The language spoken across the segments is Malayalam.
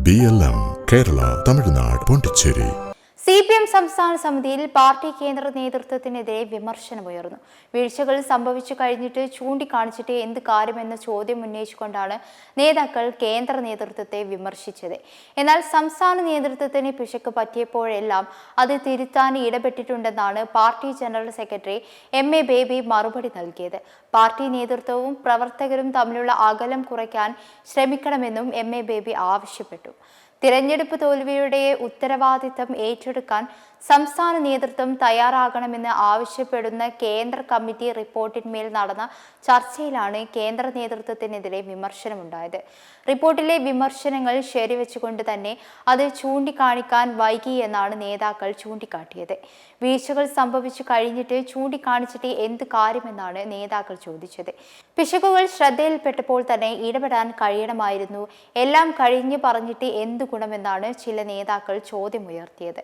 BLM കേരള, തമിഴ്നാട്, പോണ്ടിച്ചേരി. CPM സംസ്ഥാന സമിതിയിൽ പാർട്ടി കേന്ദ്ര നേതൃത്വത്തിനെതിരെ വിമർശനമുയർന്നു. വീഴ്ചകൾ സംഭവിച്ചു കഴിഞ്ഞിട്ട് ചൂണ്ടിക്കാണിച്ചിട്ട് എന്ത് കാര്യമെന്ന ചോദ്യം ഉന്നയിച്ചുകൊണ്ടാണ് നേതാക്കൾ കേന്ദ്ര നേതൃത്വത്തെ വിമർശിച്ചത്. എന്നാൽ സംസ്ഥാന നേതൃത്വത്തിന് പിശക് പറ്റിയപ്പോഴെല്ലാം അത് തിരുത്താൻ ഇടപെട്ടിട്ടുണ്ടെന്നാണ് party general secretary MA Baby മറുപടി നൽകിയത്. പാർട്ടി നേതൃത്വവും പ്രവർത്തകരും തമ്മിലുള്ള അകലം കുറയ്ക്കാൻ ശ്രമിക്കണമെന്നും MA ബേബി ആവശ്യപ്പെട്ടു. തിരഞ്ഞെടുപ്പ് തോൽവിയുടെ ഉത്തരവാദിത്തം ഏറ്റെടുക്കാൻ സംസ്ഥാന നേതൃത്വം തയ്യാറാകണമെന്ന് ആവശ്യപ്പെടുന്ന കേന്ദ്ര കമ്മിറ്റി റിപ്പോർട്ടിന്മേൽ നടന്ന ചർച്ചയിലാണ് കേന്ദ്ര നേതൃത്വത്തിനെതിരെ വിമർശനമുണ്ടായത്. റിപ്പോർട്ടിലെ വിമർശനങ്ങൾ ശരിവെച്ചുകൊണ്ട് തന്നെ അത് ചൂണ്ടിക്കാണിക്കാൻ വൈകിയെന്നാണ് നേതാക്കൾ ചൂണ്ടിക്കാട്ടിയത്. വീഴ്ചകൾ സംഭവിച്ചു കഴിഞ്ഞിട്ട് ചൂണ്ടിക്കാണിച്ചിട്ട് എന്ത് കാര്യമെന്നാണ് നേതാക്കൾ ചോദിച്ചത്. പിശകുകൾ ശ്രദ്ധയിൽപ്പെട്ടപ്പോൾ തന്നെ ഇടപെടാൻ കഴിയണമായിരുന്നു. എല്ലാം കഴിഞ്ഞ് പറഞ്ഞിട്ട് എന്ത് ഗുണമെന്നാണ് ചില നേതാക്കൾ ചോദ്യമുയർത്തിയത്.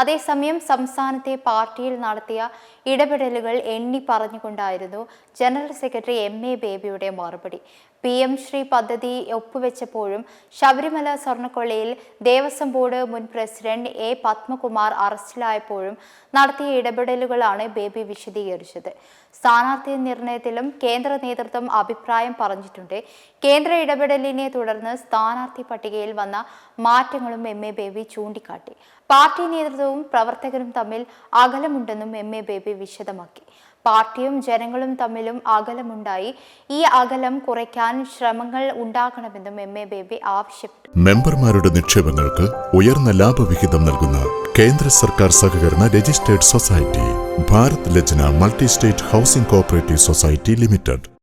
അതേസമയം സംസ്ഥാനത്തെ പാർട്ടിയിൽ നടത്തിയ ഇടപെടലുകൾ എണ്ണി പറഞ്ഞുകൊണ്ടായിരുന്നു ജനറൽ സെക്രട്ടറി MA ബേബിയുടെ മറുപടി. PM ശ്രീ പദ്ധതി ഒപ്പുവെച്ചപ്പോഴും ശബരിമല സ്വർണ്ണക്കൊള്ളയിൽ ദേവസ്വം ബോർഡ് മുൻ പ്രസിഡന്റ് A പത്മകുമാർ അറസ്റ്റിലായപ്പോഴും നടത്തിയ ഇടപെടലുകളാണ് ബേബി വിശദീകരിച്ചത്. സ്ഥാനാർത്ഥി നിർണയത്തിലും കേന്ദ്ര നേതൃത്വം അഭിപ്രായം പറഞ്ഞിട്ടുണ്ട്. കേന്ദ്ര ഇടപെടലിനെ തുടർന്ന് സ്ഥാനാർത്ഥി പട്ടികയിൽ വന്ന മാറ്റങ്ങളും MA ബേബി ചൂണ്ടിക്കാട്ടി. പാർട്ടി നേതൃത്വവും പ്രവർത്തകരും തമ്മിൽ അകലമുണ്ടെന്നും MA ബേബി വിശദമാക്കി. പാർട്ടിയും ജനങ്ങളും തമ്മിലും അകലമുണ്ടായി. ഈ അകലം കുറയ്ക്കാൻ ശ്രമങ്ങൾ ഉണ്ടാക്കണമെന്നും MA ബേബി ആവശ്യപ്പെട്ടു. മെമ്പർമാരുടെ നിക്ഷേപങ്ങൾക്ക് ഉയർന്ന ലാഭവിഹിതം നൽകുന്ന കേന്ദ്ര സർക്കാർ സഹകരണ registered society Bharat Lajna multi state housing cooperative society limited.